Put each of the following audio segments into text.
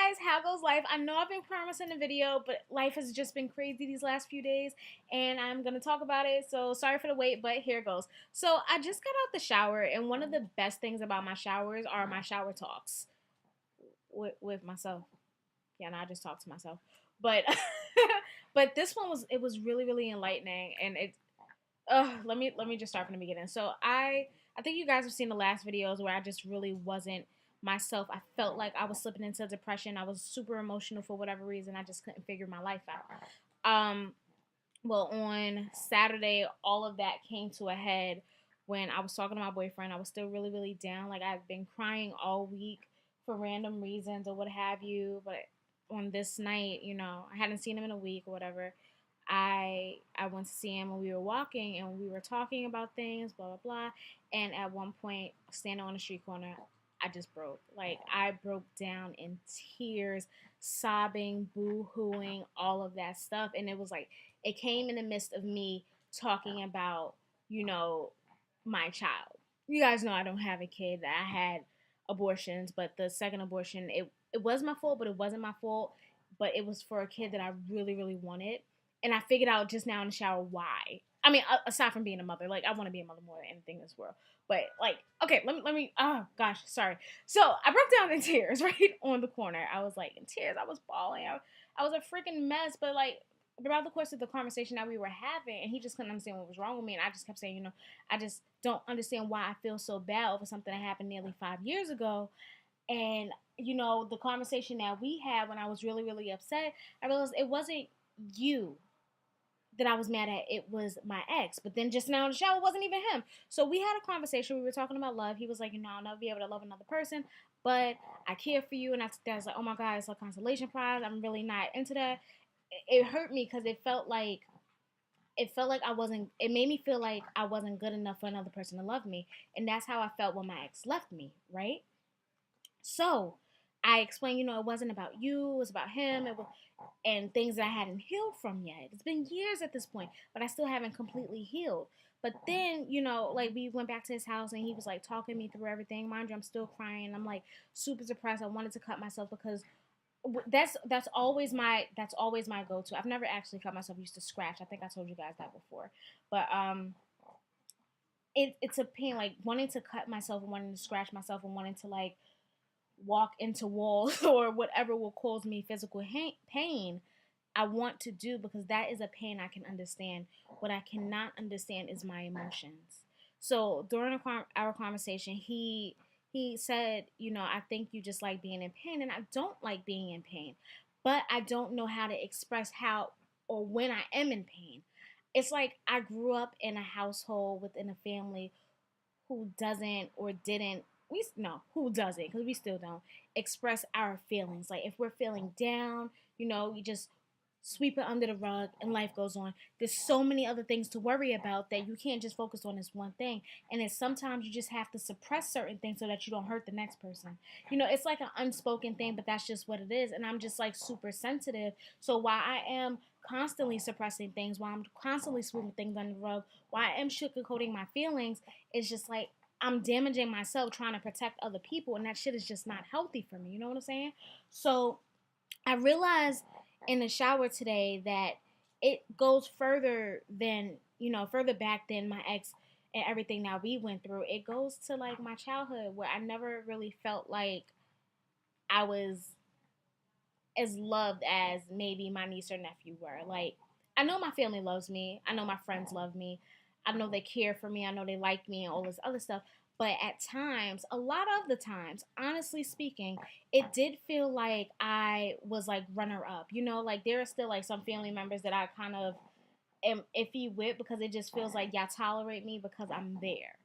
guys, how goes life? I know I've been promising a video, but life has just been crazy these last few days, and I'm gonna talk about it. So sorry for the wait, but here goes. So I just got out the shower, and one of the best things about my showers are my shower talks with myself. Yeah, and I just talk to myself, but but this one was really enlightening, and it. Let me just start from the beginning. So I think you guys have seen the last videos where I just really wasn't myself. I felt like I was slipping into depression. I was super emotional for whatever reason. I just couldn't figure my life out. Well, on Saturday, all of that came to a head when I was talking to my boyfriend. I was still really down. Like, I've been crying all week for random reasons or what have you. But on this night, I hadn't seen him in a week or whatever. I went to see him and we were walking and we were talking about things, blah blah blah. And at one point, standing on the street corner, I just broke. Like, I broke down in tears, sobbing, boo-hooing, all of that stuff. And it was like it came in the midst of me talking about, you know, my child. You guys know I don't have a kid. I had abortions, but the second abortion, it was my fault, but it wasn't my fault. But it was for a kid that I really wanted. And I figured out just now in the shower why. I mean, aside from being a mother, like, I want to be a mother more than anything in this world. But like, okay, let me. Oh gosh, sorry. So I broke down in tears right on the corner. I was like in tears. I was bawling. I was a freaking mess. But like throughout the course of the conversation that we were having, and he just couldn't understand what was wrong with me, and I just kept saying, I just don't understand why I feel so bad over something that happened nearly 5 years ago. And the conversation that we had when I was really upset, I realized it wasn't you that I was mad at, it was my ex. But then just now in the show, it wasn't even him. So we had a conversation. We were talking about love. He was like, I'll never be able to love another person, but I care for you. And I was like, oh my God, it's a consolation prize. I'm really not into that. It hurt me because it made me feel like I wasn't good enough for another person to love me. And that's how I felt when my ex left me, right? So I explained, it wasn't about you, it was about him, and things that I hadn't healed from yet. It's been years at this point, but I still haven't completely healed. But then, like, we went back to his house and he was like talking me through everything. Mind you, I'm still crying. I'm like super depressed. I wanted to cut myself because that's always my go-to. I've never actually cut myself. I used to scratch. I think I told you guys that before. But it's a pain, like wanting to cut myself and wanting to scratch myself and wanting to like walk into walls or whatever will cause me physical pain. I want to do because that is a pain I can understand. What I cannot understand is my emotions. So during our conversation, he said, I think you just like being in pain, and I don't like being in pain, but I don't know how to express how or when I am in pain. It's like I grew up in a household within a family who doesn't or didn't we no who doesn't, because we still don't express our feelings. Like, if we're feeling down, we just sweep it under the rug and life goes on. There's so many other things to worry about that you can't just focus on this one thing. And it's sometimes you just have to suppress certain things so that you don't hurt the next person. It's like an unspoken thing, but that's just what it is. And I'm just like super sensitive. So while I am constantly suppressing things, while I'm constantly sweeping things under the rug, while I am sugarcoating my feelings, it's just like I'm damaging myself trying to protect other people, and that shit is just not healthy for me. You know what I'm saying? So I realized in the shower today that it goes further back than my ex and everything that we went through. It goes to like my childhood, where I never really felt like I was as loved as maybe my niece or nephew were. Like, I know my family loves me. I know my friends love me. I know they care for me. I know they like me and all this other stuff. But at times, a lot of the times, honestly speaking, it did feel like I was like runner up. Like, there are still like some family members that I kind of am iffy with, because it just feels like y'all tolerate me because I'm there.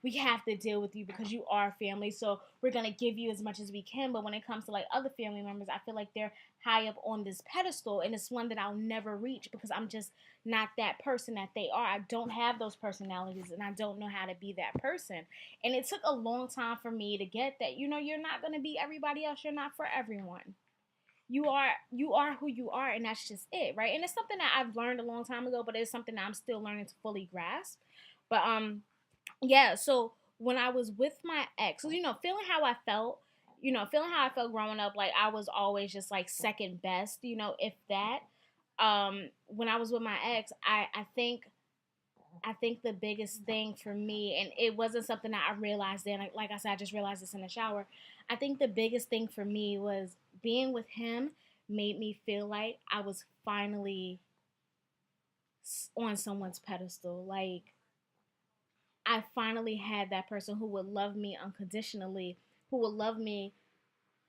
We have to deal with you because you are family, so we're gonna give you as much as we can. But when it comes to like other family members, I feel like they're high up on this pedestal, and it's one that I'll never reach because I'm just not that person that they are. I don't have those personalities, and I don't know how to be that person. And it took a long time for me to get that. You're not gonna be everybody else. You're not for everyone. You are who you are, and that's just it, right? And it's something that I've learned a long time ago, but it's something that I'm still learning to fully grasp. But yeah, so when I was with my ex, feeling how I felt feeling how I felt growing up, like I was always just like second best, if that. When I was with my ex, I think the biggest thing for me, and it wasn't something that I realized then, like I said, I just realized this in the shower. I think the biggest thing for me was being with him made me feel like I was finally on someone's pedestal. Like, I finally had that person who would love me unconditionally, who would love me,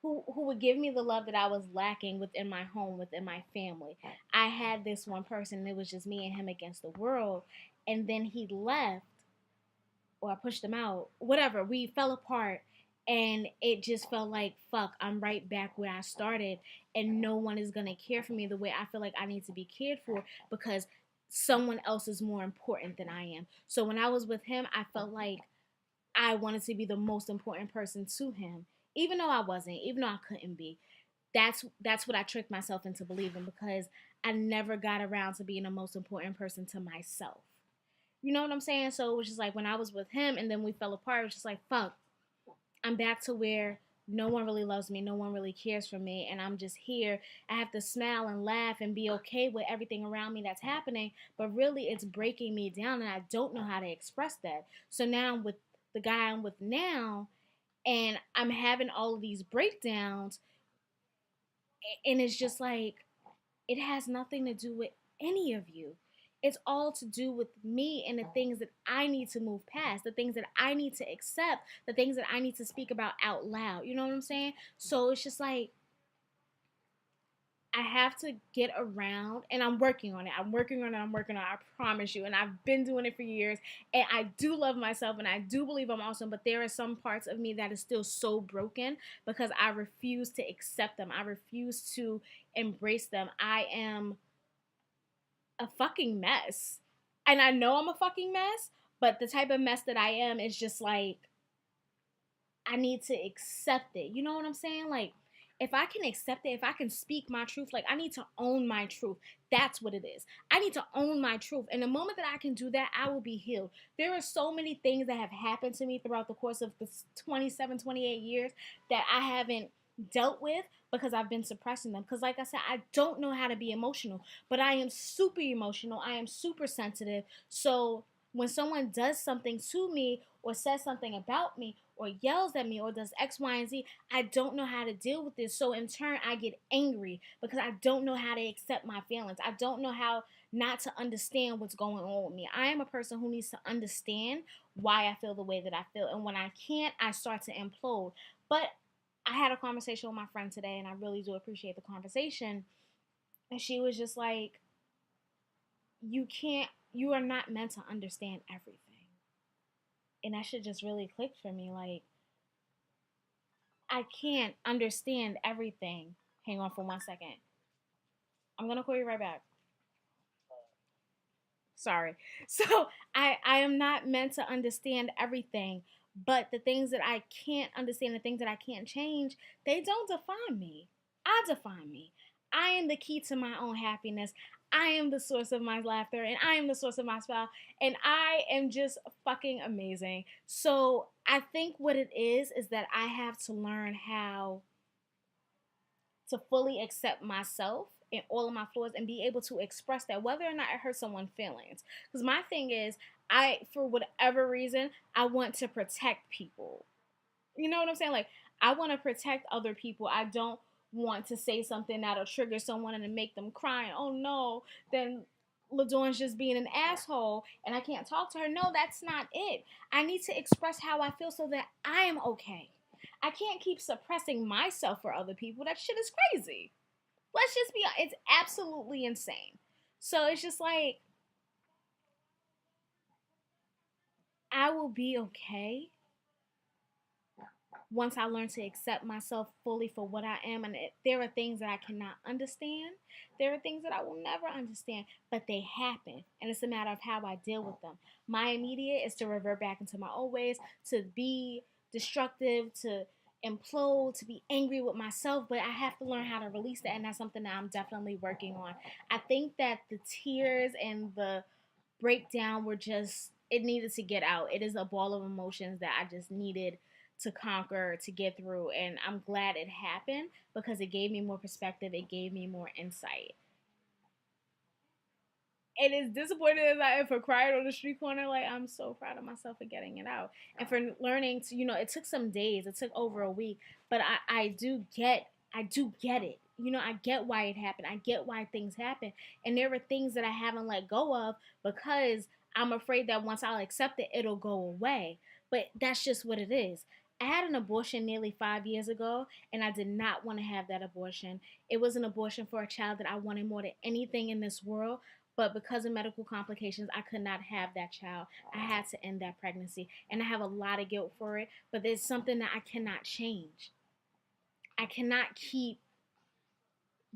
who would give me the love that I was lacking within my home, within my family. I had this one person, and it was just me and him against the world. And then he left, or I pushed him out, whatever. We fell apart, and it just felt like, fuck, I'm right back where I started, and no one is gonna care for me the way I feel like I need to be cared for, because someone else is more important than I am. So when I was with him, I felt like I wanted to be the most important person to him, even though I wasn't, even though I couldn't be. That's what I tricked myself into believing, because I never got around to being the most important person to myself. You know what I'm saying? So it was just like when I was with him and then we fell apart, it was just like, fuck, I'm back to where no one really loves me, no one really cares for me, and I'm just here. I have to smile and laugh and be okay with everything around me that's happening, but really it's breaking me down, and I don't know how to express that. So now I'm with the guy I'm with now, and I'm having all of these breakdowns, and it's just like, it has nothing to do with any of you. It's all to do with me and the things that I need to move past, the things that I need to accept, the things that I need to speak about out loud. You know what I'm saying? So it's just like, I have to get around, and I'm working on it. I'm working on it. I'm working on it. I promise you. And I've been doing it for years. And I do love myself, and I do believe I'm awesome. But there are some parts of me that is still so broken because I refuse to accept them. I refuse to embrace them. I am a fucking mess. And I know I'm a fucking mess, but the type of mess that I am is just like, I need to accept it. You know what I'm saying? Like, if I can accept it, if I can speak my truth, like, I need to own my truth. That's what it is. I need to own my truth. And the moment that I can do that, I will be healed. There are so many things that have happened to me throughout the course of the 27, 28 years that I haven't dealt with because I've been suppressing them. Because, like I said, I don't know how to be emotional, but I am super emotional. I am super sensitive. So when someone does something to me or says something about me or yells at me or does X, Y, and Z, I don't know how to deal with this. So in turn, I get angry because I don't know how to accept my feelings. I don't know how not to understand what's going on with me. I am a person who needs to understand why I feel the way that I feel. And when I can't, I start to implode. But I had a conversation with my friend today, and I really do appreciate the conversation. And she was just like, you are not meant to understand everything. And that shit just really clicked for me. Like, I can't understand everything. Hang on for 1 second. I'm gonna call you right back. Sorry. So I am not meant to understand everything, but the things that I can't understand, the things that I can't change, they don't define me. I define me. I am the key to my own happiness. I am the source of my laughter, and I am the source of my smile, and I am just fucking amazing. So I think what it is that I have to learn how to fully accept myself and all of my flaws and be able to express that, whether or not it hurts someone's feelings. Because my thing is, for whatever reason, I want to protect people. You know what I'm saying? Like, I want to protect other people. I don't want to say something that'll trigger someone and make them cry. And, oh no, then LaDawn's just being an asshole and I can't talk to her. No, that's not it. I need to express how I feel so that I am okay. I can't keep suppressing myself for other people. That shit is crazy. Let's just be, it's absolutely insane. So it's just like, I will be okay once I learn to accept myself fully for what I am. And there are things that I cannot understand. There are things that I will never understand, but they happen. And it's a matter of how I deal with them. My immediate is to revert back into my old ways, to be destructive, to implode, to be angry with myself, but I have to learn how to release that, and that's something that I'm definitely working on. I think that the tears and the breakdown were just, it needed to get out. It is a ball of emotions that I just needed to conquer, to get through. And I'm glad it happened because it gave me more perspective, it gave me more insight. And as disappointed as I am for crying on the street corner, like I'm so proud of myself for getting it out and for learning to, it took some days, it took over a week, but I do get it. I get why it happened. I get why things happen, and there are things that I haven't let go of because I'm afraid that once I'll accept it, it'll go away. But that's just what it is. I had an abortion nearly 5 years ago, and I did not want to have that abortion. It was an abortion for a child that I wanted more than anything in this world, but because of medical complications, I could not have that child. I had to end that pregnancy. And I have a lot of guilt for it, but there's something that I cannot change. I cannot keep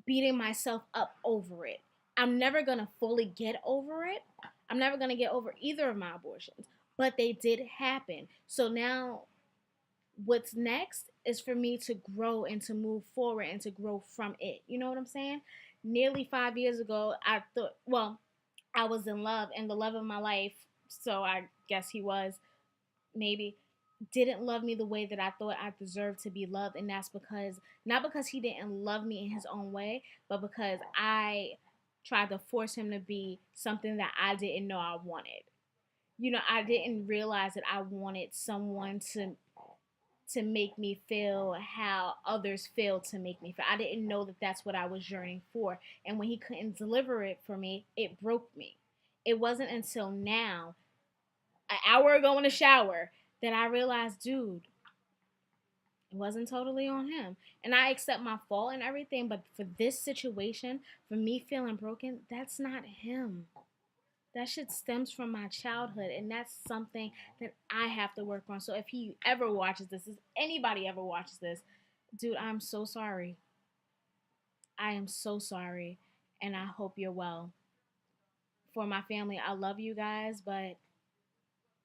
beating myself up over it. I'm never going to fully get over it. I'm never going to get over either of my abortions, but they did happen. So now what's next is for me to grow and to move forward and to grow from it. You know what I'm saying? Nearly 5 years ago, I thought, well, I was in love and the love of my life, so I guess he was, maybe, didn't love me the way that I thought I deserved to be loved. And that's because, not because he didn't love me in his own way, but because I tried to force him to be something that I didn't know I wanted. I didn't realize that I wanted someone to make me feel how others feel to make me feel. I didn't know that that's what I was yearning for. And when he couldn't deliver it for me, it broke me. It wasn't until now, an hour ago in the shower, that I realized, dude, it wasn't totally on him. And I accept my fault and everything, but for this situation, for me feeling broken, that's not him. That shit stems from my childhood, and that's something that I have to work on. So if he ever watches this, if anybody ever watches this, dude, I'm so sorry. I am so sorry, and I hope you're well. For my family, I love you guys, but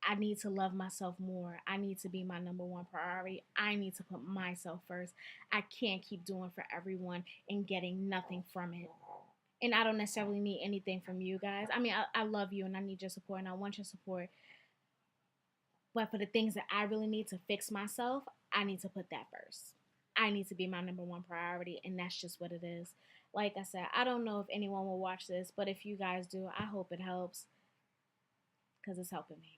I need to love myself more. I need to be my number one priority. I need to put myself first. I can't keep doing for everyone and getting nothing from it. And I don't necessarily need anything from you guys. I mean, I love you and I need your support and I want your support. But for the things that I really need to fix myself, I need to put that first. I need to be my number one priority, and that's just what it is. Like I said, I don't know if anyone will watch this, but if you guys do, I hope it helps because it's helping me.